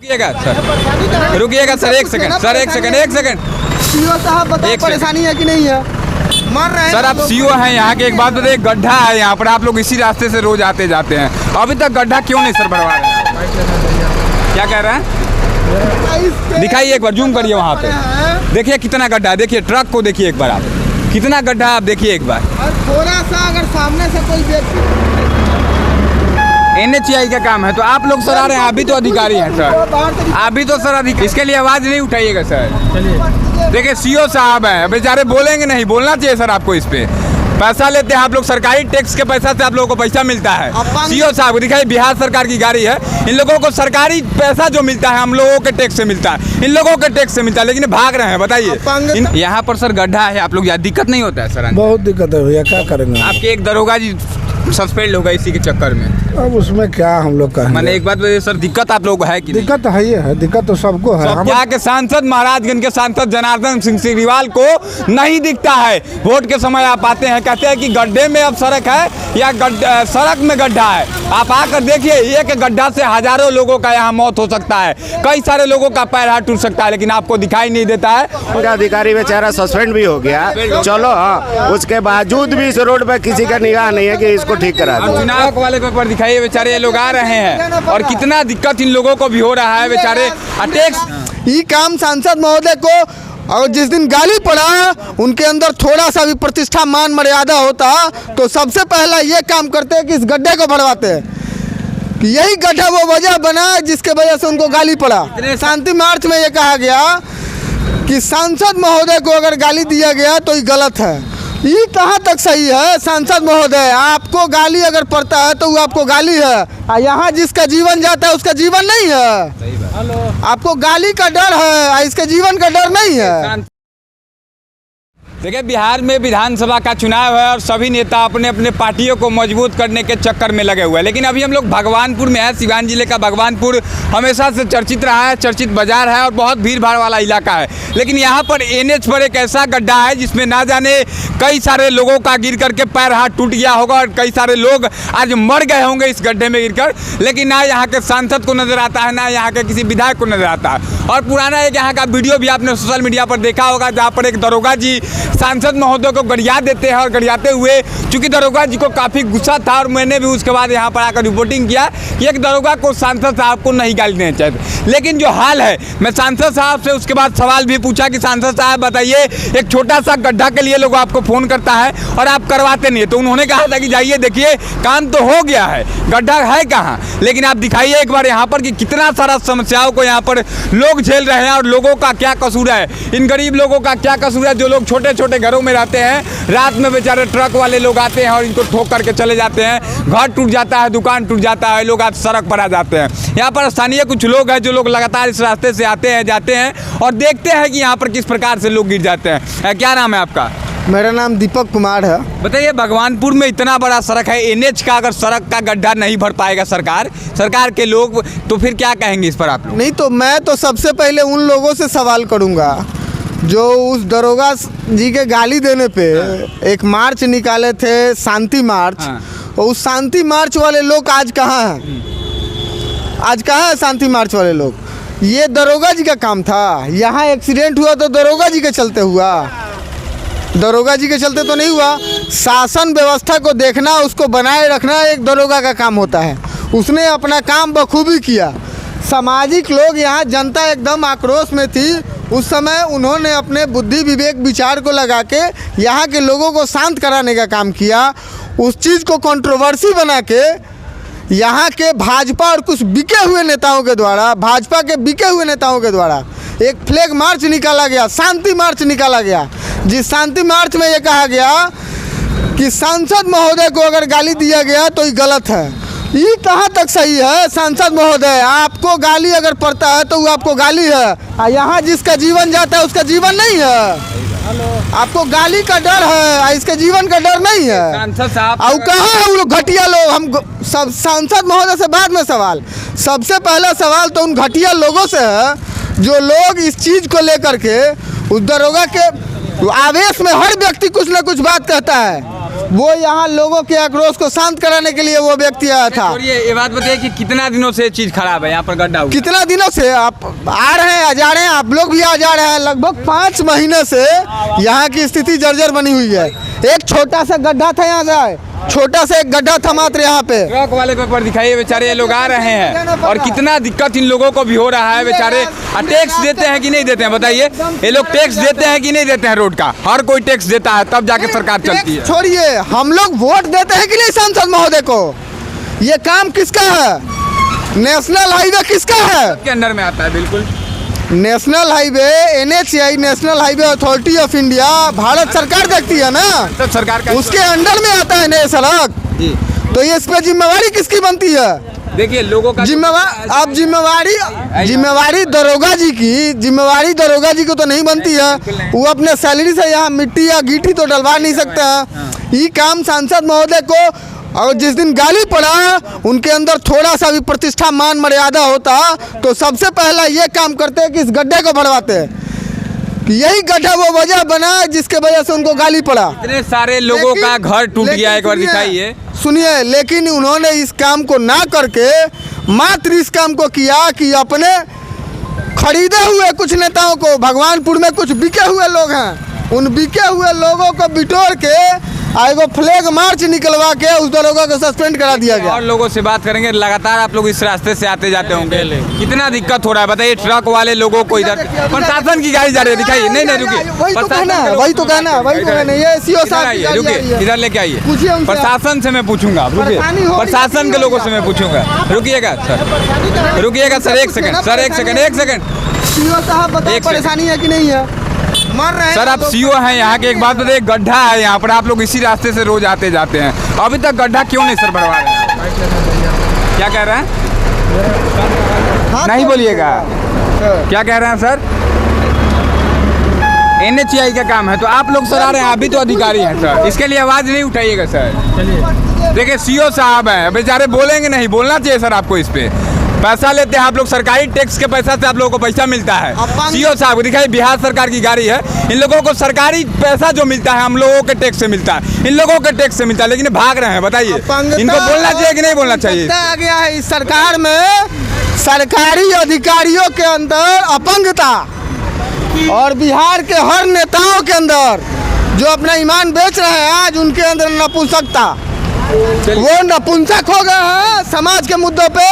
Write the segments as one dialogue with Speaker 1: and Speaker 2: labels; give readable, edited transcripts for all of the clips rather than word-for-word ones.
Speaker 1: रुकिएगा sir, एक second.
Speaker 2: CO साहब बताओ परेशानी है कि नहीं है? मर रहे हैं
Speaker 1: सर, आप सीओ हैं यहाँ के। एक बात बताइए, गड्ढा है यहाँ पर, आप लोग इसी रास्ते से रोज आते जाते हैं, अभी तक गड्ढा क्यों नहीं सर बनवा रहे हैं? क्या कह रहे हैं? दिखाइए एक बार, जूम करिए वहाँ पे, देखिए कितना गड्ढा है। देखिए ट्रक को देखिए एक बार, आप कितना गड्ढा है आप देखिए एक बार।
Speaker 3: थोड़ा सा अगर सामने से कोई व्यक्ति
Speaker 1: NHAI का काम है तो आप लोग सर आ रहे हैं, अभी तो अधिकारी हैं सर, अभी तो सर अधिकारी, इसके लिए आवाज़ नहीं उठाइएगा सर। देखिए सीओ साहब हैं, बेचारे बोलेंगे नहीं, बोलना चाहिए सर आपको। इस पे पैसा लेते हैं आप लोग, सरकारी टैक्स के पैसा से आप लोगों को पैसा मिलता है। सीओ साहब दिखाइए, बिहार सरकार की गाड़ी है, इन लोगों को सरकारी पैसा जो मिलता है हम लोगों के टैक्स से मिलता है, इन लोगों के टैक्स से मिलता है, लेकिन भाग रहे हैं। बताइए यहाँ पर सर गड्ढा है, आप लोग यहाँ दिक्कत नहीं होता है सर?
Speaker 2: बहुत दिक्कत है भैया, क्या करेंगे?
Speaker 1: आपके एक दरोगा जी सस्पेंड होगा इसी के चक्कर में।
Speaker 2: अब उसमें क्या हम लोग कहेंगे?
Speaker 1: मैंने एक बात बताइए सर, दिक्कत आप लोग है कि
Speaker 2: दिक्कत तो है, दिक्कत तो सबको है।
Speaker 1: यहाँ के सांसद, महाराजगंज के सांसद जनार्दन सिंह सिग्रीवाल को नहीं दिखता है। वोट के समय आप आते हैं, कहते हैं कि गड्ढे में अब सड़क है या सड़क में गड्ढा है। आप आकर देखिए, एक गड्ढा से हजारों लोगों का यहाँ मौत हो सकता है, कई सारे लोगों का पैर हाथ टूट सकता है, लेकिन आपको दिखाई नहीं देता है।
Speaker 4: अधिकारी बेचारा सस्पेंड भी हो गया, चलो हाँ, उसके बावजूद भी इस रोड पर किसी का निगाह नहीं है कि इसको ठीक करा दो।
Speaker 1: चुनाव वाले पर दिखाइए, बेचारे ये लोग आ रहे हैं और कितना दिक्कत इन लोगों को भी हो रहा है बेचारे। टैक्स
Speaker 3: ये काम सांसद महोदय को, और जिस दिन गाली पड़ा उनके अंदर थोड़ा सा भी प्रतिष्ठा मान मर्यादा होता तो सबसे पहला ये काम करते हैं कि इस गड्ढे को भरवाते हैं। यही गड्ढा वो वजह बना जिसके वजह से उनको गाली पड़ा। शांति मार्च में ये कहा गया कि सांसद महोदय को अगर गाली दिया गया तो ये गलत है। ये कहाँ तक सही है? सांसद महोदय, आपको गाली अगर पड़ता है तो वो आपको गाली है, यहाँ जिसका जीवन जाता है उसका जीवन नहीं है। आपको गाली का डर है, इसके जीवन का डर नहीं है।
Speaker 1: देखिए, बिहार में विधानसभा का चुनाव है और सभी नेता अपने अपने पार्टियों को मजबूत करने के चक्कर में लगे हुए हैं, लेकिन अभी हम लोग भगवानपुर में है। सिवान जिले का भगवानपुर हमेशा से चर्चित रहा है, चर्चित बाजार है और बहुत भीड़ भाड़ वाला इलाका है, लेकिन यहाँ पर NH पर एक ऐसा गड्ढा है जिसमें ना जाने कई सारे लोगों का गिर करके पैर हाथ टूट गया होगा और कई सारे लोग आज मर गए होंगे इस गड्ढे में गिरकर, लेकिन ना यहाँ के सांसद को नजर आता है, ना यहाँ के किसी विधायक को नजर आता है। और पुराना एक यहाँ का वीडियो भी आपने सोशल मीडिया पर देखा होगा, जहाँ पर एक दरोगा जी सांसद महोदय को गरिया देते हैं और गरियाते हुए, चूंकि दरोगा जी को काफ़ी गुस्सा था और मैंने भी उसके बाद यहाँ पर आकर रिपोर्टिंग किया कि एक दरोगा को सांसद साहब को नहीं गाली देना चाहिए। लेकिन जो हाल है, मैं सांसद साहब से उसके बाद सवाल भी पूछा कि सांसद साहब बताइए, एक छोटा सा गड्ढा के लिए लोग आपको फ़ोन करता है और आप करवाते नहीं है, तो उन्होंने कहा था कि जाइए देखिए काम तो हो गया है, गड्ढा है कहाँ। लेकिन आप दिखाइए एक बार यहाँ पर कि कितना सारा समस्याओं को यहाँ पर लोग झेल रहे हैं और लोगों का क्या कसूर है, इन गरीब लोगों का क्या कसूर है जो लोग छोटे छोटे घरों में रहते हैं। रात में बेचारे ट्रक वाले लोग आते हैं और इनको ठोक करके चले जाते हैं, घर टूट जाता है, दुकान टूट जाता है, लोग आज सड़क पर आ जाते हैं। यहाँ पर स्थानीय कुछ लोग हैं जो लोग लगातार इस रास्ते से आते हैं, जाते हैं और देखते हैं कि यहाँ पर किस प्रकार से लोग गिर जाते हैं। क्या नाम है आपका?
Speaker 3: मेरा नाम दीपक कुमार है।
Speaker 1: बताइए, भगवानपुर में इतना बड़ा सड़क है, NH का अगर सड़क का गड्ढा नहीं भर पाएगा सरकार के लोग, तो फिर क्या कहेंगे इस पर आप लोग?
Speaker 3: नहीं तो मैं तो सबसे पहले उन लोगों से सवाल करूंगा जो उस दरोगा जी के गाली देने पे एक मार्च निकाले थे, शांति मार्च, और उस शांति मार्च वाले लोग आज कहाँ हैं? आज कहाँ है शांति मार्च वाले लोग? ये दरोगा जी का काम था। यहाँ एक्सीडेंट हुआ तो दरोगा जी के चलते हुआ, दरोगा जी के चलते तो नहीं हुआ। शासन व्यवस्था को देखना, उसको बनाए रखना एक दरोगा का काम होता है। उसने अपना काम बखूबी किया। सामाजिक लोग, यहाँ जनता एकदम आक्रोश में थी उस समय, उन्होंने अपने बुद्धि विवेक विचार को लगा के यहाँ के लोगों को शांत कराने का काम किया। उस चीज़ को कंट्रोवर्सी बना के यहाँ के भाजपा और कुछ बिके हुए नेताओं के द्वारा, भाजपा के बिके हुए नेताओं के द्वारा एक फ्लैग मार्च निकाला गया, शांति मार्च निकाला गया, जिस शांति मार्च में ये कहा गया कि सांसद महोदय को अगर गाली दिया गया तो ये गलत है। ये कहाँ तक सही है? सांसद महोदय, आपको गाली अगर पड़ता है तो वो आपको गाली है, यहाँ जिसका जीवन जाता है उसका जीवन नहीं है। आपको गाली का डर है, इसके जीवन का डर नहीं है।
Speaker 1: सांसद साहब
Speaker 3: और कहाँ है वो लोग घटिया लोग? हम सब सांसद महोदय से बाद में सवाल, सबसे पहला सवाल तो उन घटिया लोगों से है जो लोग इस चीज़ को लेकर के उस दरोगा के आवेश में हर व्यक्ति कुछ ना कुछ बात कहता है। वो यहाँ लोगों के आक्रोश को शांत कराने के लिए वो व्यक्ति आया था।
Speaker 1: और ये बात बताइए कि कितना दिनों से ये चीज़ खराब है, यहाँ पर गड्ढा हुआ?
Speaker 3: कितना दिनों से आप आ रहे हैं, जा रहे हैं, आप लोग भी आ जा रहे हैं। लगभग 5 महीने से यहाँ की स्थिति जर्जर बनी हुई है। एक छोटा सा गड्ढा था, यहाँ जाए छोटा सा एक गड्ढा था मात्र यहाँ पे।
Speaker 1: ट्रक वाले पेपर दिखाइए, बेचारे ये लोग आ रहे हैं और कितना दिक्कत इन लोगों को भी हो रहा है बेचारे। टैक्स देते हैं कि नहीं देते हैं बताइए? ये लोग टैक्स देते हैं कि नहीं देते हैं? रोड का हर कोई टैक्स देता है, तब जाके सरकार चलती है।
Speaker 3: छोड़िए, हम लोग वोट देते हैं कि नहीं सांसद महोदय को? ये काम किसका है? नेशनल हाईवे किसका है?
Speaker 1: के अंडर में आता है बिल्कुल।
Speaker 3: National highway NHAI national highway authority of India Bharat सरकार देखती है ना,
Speaker 1: सब सरकार का
Speaker 3: उसके अंडर में आता है नए सड़क।
Speaker 1: जी।
Speaker 3: तो ये इस पे जिम्मेवारी किसकी बनती है?
Speaker 1: देखिए लोगों का
Speaker 3: अब जिम्मेवारी दरोगा जी को तो नहीं बनती है। वो अपने सैलरी से यहाँ मिट्टी या गीठी तो डलवा नहीं सकते हैं। ये काम सांसद महोदय को, और जिस दिन गाली पड़ा उनके अंदर थोड़ा सा भी प्रतिष्ठा मान मर्यादा होता तो सबसे पहला ये काम करते कि इस गड्ढे को भरवाते। कि यही गड्ढा वो वजह बना जिसके वजह से उनको गाली पड़ा।
Speaker 1: इतने सारे लोगों का घर टूट गया, एक बार दिखाइए।
Speaker 3: सुनिए, लेकिन उन्होंने इस काम को ना करके मात्र इस काम को किया कि अपने खरीदे हुए कुछ नेताओं को, भगवानपुर में कुछ बिके हुए लोग हैं, उन बिके हुए लोगों को बिटोर के एगो फ्लैग मार्च निकलवा के उस दरोगा को सस्पेंड करा दिया गया।
Speaker 1: और लोगों से बात करेंगे, लगातार आप लोग इस रास्ते से आते जाते होंगे, कितना दिक्कत हो रहा है बताइए? ट्रक वाले लोगों को इधर प्रशासन की गाड़ी जा रही है, दिखाइए। नहीं रुकिए,
Speaker 3: वही तो कहना, ये सीओ साहब
Speaker 1: रुकिए, इधर लेके आइए। प्रशासन से मैं पूछूंगा, रुकिए, प्रशासन के लोगों से मैं पूछूंगा। रुकिएगा सर, रुकिएगा सर, एक सेकंड।
Speaker 3: सीओ साहब बताइए, परेशानी है कि नहीं है? मर रहे
Speaker 1: सर, आप सीओ हैं यहाँ के, एक बात बताइए, गड्ढा है यहाँ पर, आप लोग इसी रास्ते से रोज आते जाते हैं, अभी तक गड्ढा क्यों नहीं सर भरवा रहे हैं? क्या कह रहे हैं? नहीं बोलिएगा, क्या कह रहे हैं सर? NHAI का काम है तो आप लोग सर आ रहे हैं, आप भी तो अधिकारी हैं सर, इसके लिए आवाज़ नहीं उठाइएगा सर। देखिए सीओ साहब हैं, बेचारे बोलेंगे नहीं, बोलना चाहिए सर आपको। इस पे पैसा लेते हैं आप लोग, सरकारी टैक्स के पैसा से आप लोगों को पैसा मिलता है। सीओ साहब दिखाइए, बिहार सरकार की गाड़ी है, इन लोगों को सरकारी पैसा जो मिलता है हम लोगों के टैक्स से मिलता है, इन लोगों के टैक्स से मिलता है, लेकिन भाग रहे हैं। बताइए इनको बोलना चाहिए कि नहीं बोलना चाहिए?
Speaker 3: आ गया है इस सरकार में, सरकारी अधिकारियों के अंदर अपंगता और बिहार के हर नेताओं के अंदर जो अपना ईमान बेच रहे हैं, आज उनके अंदर नपुंसकता, वो नपुंसक हो गए हैं समाज के मुद्दों पे,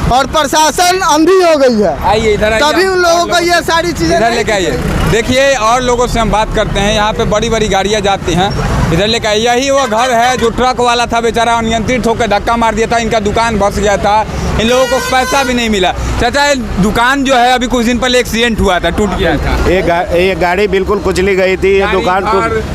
Speaker 3: और प्रशासन अंधी हो गई है।
Speaker 1: आइए इधर,
Speaker 3: तभी उन लोगों को ये सारी चीजें
Speaker 1: इधर लेके आइए। देखिए और लोगों से हम बात करते हैं, यहाँ पे बड़ी बड़ी गाड़ियाँ जाती हैं, इधर लेके आइए। यही वो घर है जो ट्रक वाला था, बेचारा अनियंत्रित होकर धक्का मार दिया था, इनका दुकान धंस गया था, इन लोगों को पैसा भी नहीं मिला। चाचा दुकान जो है अभी कुछ दिन पहले एक्सीडेंट हुआ था, टूट गया था,
Speaker 4: ये गाड़ी बिल्कुल कुचली गई थी, ये दुकान,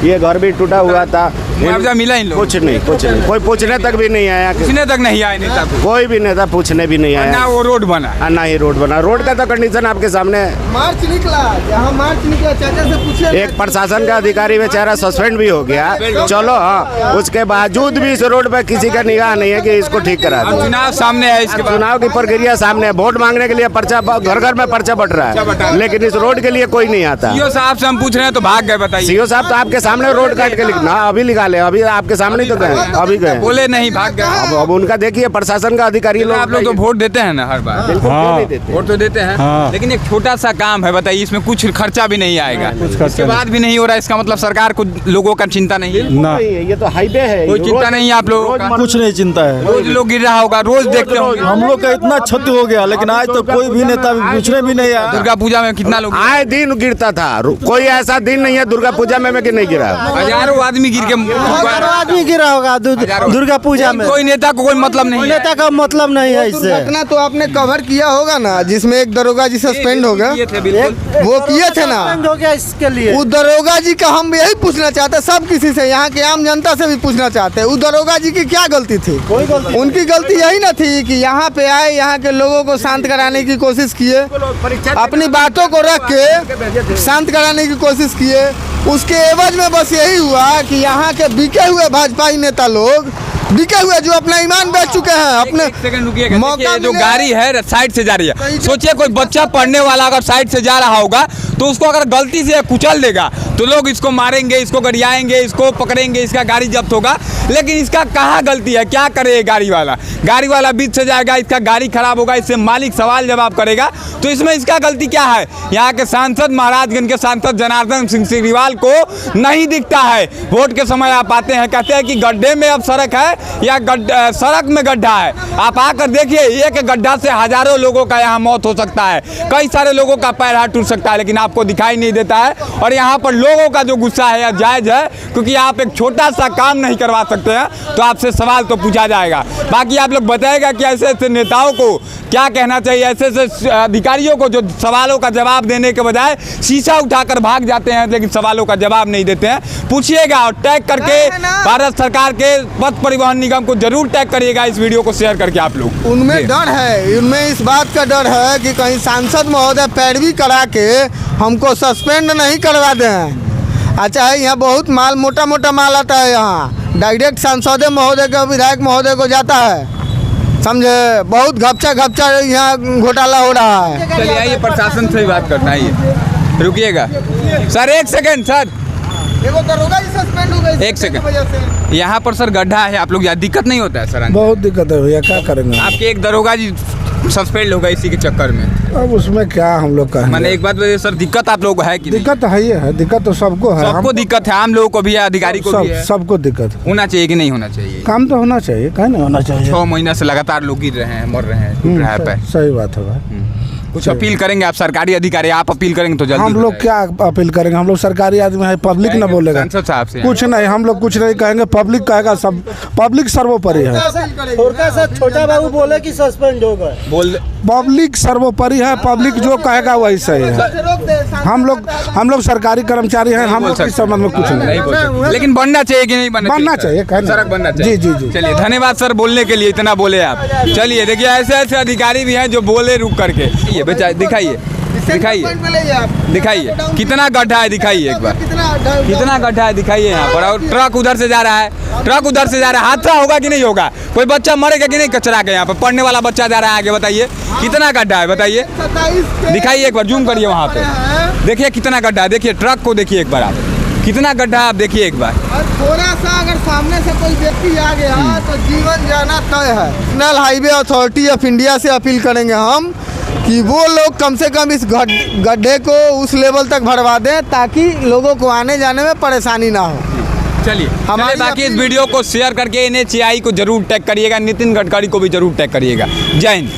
Speaker 4: ये घर भी टूटा हुआ था।
Speaker 1: मुआवजा मिला इन लोगों?
Speaker 4: कुछ नहीं, कोई पूछने तक भी नहीं आया,
Speaker 1: पूछने तक नहीं आया नेता को,
Speaker 4: कोई भी नेता पूछने भी नहीं आया।
Speaker 1: ना वो रोड बना,
Speaker 4: ना ही रोड बना। रोड का तो कंडीशन आपके सामने है।
Speaker 3: मार्च निकला, यहाँ मार्च निकला, चाचा से पूछे।
Speaker 4: एक प्रशासन का अधिकारी बेचारा सस्पेंड भी हो गया, चलो हाँ, उसके बावजूद भी इस रोड पर किसी का निगाह नहीं है कि इसको ठीक करा दे।
Speaker 1: चुनाव सामने है, इसके
Speaker 4: चुनाव की प्रक्रिया सामने है, वोट मांगने के लिए पर्चा घर घर में पर्चा बट रहा है, लेकिन इस रोड के लिए कोई नहीं आता।
Speaker 1: सीओ साहब से हम पूछ रहे हैं तो भाग गए। बताइए,
Speaker 4: सीओ साहब तो आपके सामने रोड काट के लिखना, अभी लिखा ले, अभी आपके सामने तो गए, अभी गए,
Speaker 1: बोले नहीं, भाग गए।
Speaker 4: अब उनका देखिए प्रशासन का अधिकारी लोग,
Speaker 1: आप लोग तो वोट देते हैं ना हर बार?
Speaker 4: बिल्कुल क्यों नहीं देते?
Speaker 1: वोट तो देते हैं, लेकिन एक छोटा सा काम है, बताइए, इसमें कुछ खर्चा भी नहीं आएगा, इसके बाद भी नहीं हो रहा, इसका मतलब सरकार को लोगों का चिंता नहीं है
Speaker 4: ना? ये तो हाईवे है,
Speaker 1: कोई चिंता नहीं है आप लोगों का?
Speaker 5: कुछ नहीं चिंता है,
Speaker 1: रोज लोग गिर रहा होगा, रोज देखते होंगे।
Speaker 5: हम लोग का इतना क्षति हो गया, लेकिन आज तो कोई भी नेता पूछने भी नहीं आया।
Speaker 1: दुर्गा पूजा में कितना लोग?
Speaker 4: आए दिन गिरता था, कोई ऐसा दिन नहीं है दुर्गा पूजा में कि नहीं गिरा।
Speaker 1: हजारों आदमी गिर के,
Speaker 5: आदमी गिरा होगा दुर्गा पूजा में।
Speaker 1: कोई नेता को कोई मतलब नहीं है,
Speaker 5: नेता का मतलब नहीं है इससे।
Speaker 3: घटना तो आपने कवर किया होगा ना, जिसमें एक दरोगा जी सस्पेंड हो गया, वो किए थे ना,
Speaker 5: हो गया इसके लिए।
Speaker 3: उस दरोगा जी का हम यही पूछना चाहते हैं, सब किसी से, यहाँ के आम जनता से भी पूछना चाहते हैं, उस दरोगा जी की क्या गलती थी?
Speaker 5: कोई गलती,
Speaker 3: उनकी गलती यही ना थी कि यहाँ पे आए, यहाँ के लोगों को शांत कराने की कोशिश किए, अपनी बातों को रख के शांत कराने की कोशिश किए, उसके एवज में बस यही हुआ कि यहाँ के बिके हुए भाजपाई नेता लोग, बिके हुए जो अपना ईमान बेच चुके हैं, अपने
Speaker 1: सेकंड रुकिएगा,
Speaker 3: मौका
Speaker 1: जो गाड़ी है साइड से जा रही है, सोचिए कोई बच्चा पढ़ने वाला अगर साइड से जा रहा होगा तो उसको अगर गलती से कुचल देगा तो लोग इसको मारेंगे, इसको गरियाएंगे, इसको पकड़ेंगे, इसका गाड़ी जब्त होगा। लेकिन इसका कहाँ गलती है? क्या करे ये गाड़ी वाला बीच से जाएगा, इसका गाड़ी खराब होगा, इससे मालिक सवाल जवाब करेगा। तो इसमें इसका गलती क्या है? यहाँ के सांसद, महाराजगंज के सांसद जनार्दन सिंह सिग्रीवाल को नहीं दिखता है। वोट के समय आप आते हैं, कहते हैं कि गड्ढे में अब सड़क है या सड़क में गड्ढा है। आप आकर देखिए, एक गड्ढा से हजारों लोगों का यहाँ मौत हो सकता है, कई सारे लोगों का पैर हाथ टूट सकता है, लेकिन आपको दिखाई नहीं देता है। और यहाँ पर लोगों का जो गुस्सा है जायज़ है, क्योंकि आप एक छोटा सा काम नहीं करवा सकते हैं तो आपसे सवाल तो पूछा जाएगा। बाकी आप लोग बताएगा कि ऐसे ऐसे नेताओं को क्या कहना चाहिए, ऐसे ऐसे अधिकारियों को जो सवालों का जवाब देने के बजाय शीशा उठाकर भाग जाते हैं, लेकिन सवालों का जवाब नहीं देते हैं। पूछिएगा और टैग करके भारत सरकार के पथ परिवहन निगम को जरूर टैग करिएगा, इस वीडियो को शेयर करके आप लोग।
Speaker 3: उनमें डर है, उनमें इस बात का डर है कि कहीं सांसद महोदय पैरवी करा के हमको सस्पेंड नहीं करवा दें। अच्छा है, यहाँ बहुत माल, मोटा मोटा माल आता है, यहाँ डायरेक्ट सांसद महोदय के, विधायक महोदय को जाता है, समझे। बहुत घपचा यहाँ घोटाला हो रहा है।
Speaker 1: चलिए आइए प्रशासन से ही बात करना है, ये रुकिएगा सर, एक सेकंड सर, एक सेकंड। यहाँ पर सर गड्ढा है, आप लोग यहाँ दिक्कत नहीं होता है सर?
Speaker 5: बहुत दिक्कत है भैया, क्या करेंगे।
Speaker 1: आपके एक दरोगा जी सस्पेंड हो गए इसी के चक्कर में।
Speaker 5: अब उसमें क्या हम लोग का
Speaker 1: मैंने एक बात बताइए सर, दिक्कत आप लोगों को है कि नहीं?
Speaker 5: दिक्कत है, ये है दिक्कत तो सबको है,
Speaker 1: सबको दिक्कत है, आम लोगों को भी है, अधिकारी को भी है,
Speaker 5: सबको दिक्कत है।
Speaker 1: होना चाहिए कि नहीं होना चाहिए?
Speaker 5: काम तो होना चाहिए, क्या नहीं होना चाहिए।
Speaker 1: 6 महीना से लगातार लोग गिर रहे हैं, मर रहे हैं, टूट रहा है पैर।
Speaker 5: सही बात है भाई।
Speaker 1: कुछ अपील करेंगे आप? सरकारी अधिकारी आप अपील करेंगे तो जल्दी
Speaker 5: हम लोग क्या अपील करेंगे? हम लोग सरकारी आदमी है, पब्लिक ना बोलेगा
Speaker 1: सांसद साहब से
Speaker 5: कुछ नहीं, हम लोग कुछ नहीं कहेंगे, पब्लिक कहेगा। सब पब्लिक सर्वोपरि है।
Speaker 2: छोटा बाबू बोले कि सस्पेंड होगा,
Speaker 1: बोल,
Speaker 5: पब्लिक सर्वोपरि है, पब्लिक जो कहेगा वही सही है। हम लोग सरकारी कर्मचारी हैं, हम लोग इस संबंध में कुछ नहीं
Speaker 1: बोल सकते। लेकिन बनना चाहिए कि नहीं बनना
Speaker 5: चाहिए?
Speaker 1: सड़क बनना चाहिए।
Speaker 5: जी जी जी।
Speaker 1: चलिए धन्यवाद सर बोलने के लिए, इतना बोले आप। चलिए देखिए, ऐसे ऐसे अधिकारी भी हैं जो बोले रुक करके। ये बेचा दिखाइए कितना गड्ढा है, दिखाइए एक बार कितना गड्ढा है, दिखाइए यहाँ पर। और ट्रक उधर से जा रहा है, हादसा होगा कि नहीं होगा? कोई बच्चा मरेगा कि नहीं कचरा के? यहाँ पर पढ़ने वाला बच्चा जा रहा है आगे, बताइए कितना गड्ढा है, बताइए, दिखाइए एक बार, जूम करिए वहाँ पे, देखिए कितना गड्ढा है। देखिए ट्रक को देखिए एक बार आप, कितना गड्ढा है आप देखिए एक बार।
Speaker 3: थोड़ा सा अगर सामने से कोई व्यक्ति आ गया तो जीवन जाना तय है। National highway authority of India से अपील करेंगे हम कि वो लोग कम से कम इस गड्ढे को उस लेवल तक भरवा दें ताकि लोगों को आने जाने में परेशानी ना हो।
Speaker 1: चलिए हमारे बाकी इस वीडियो को शेयर करके NHAI को जरूर टैग करिएगा, नितिन गडकरी को भी जरूर टैग करिएगा। जय हिंद।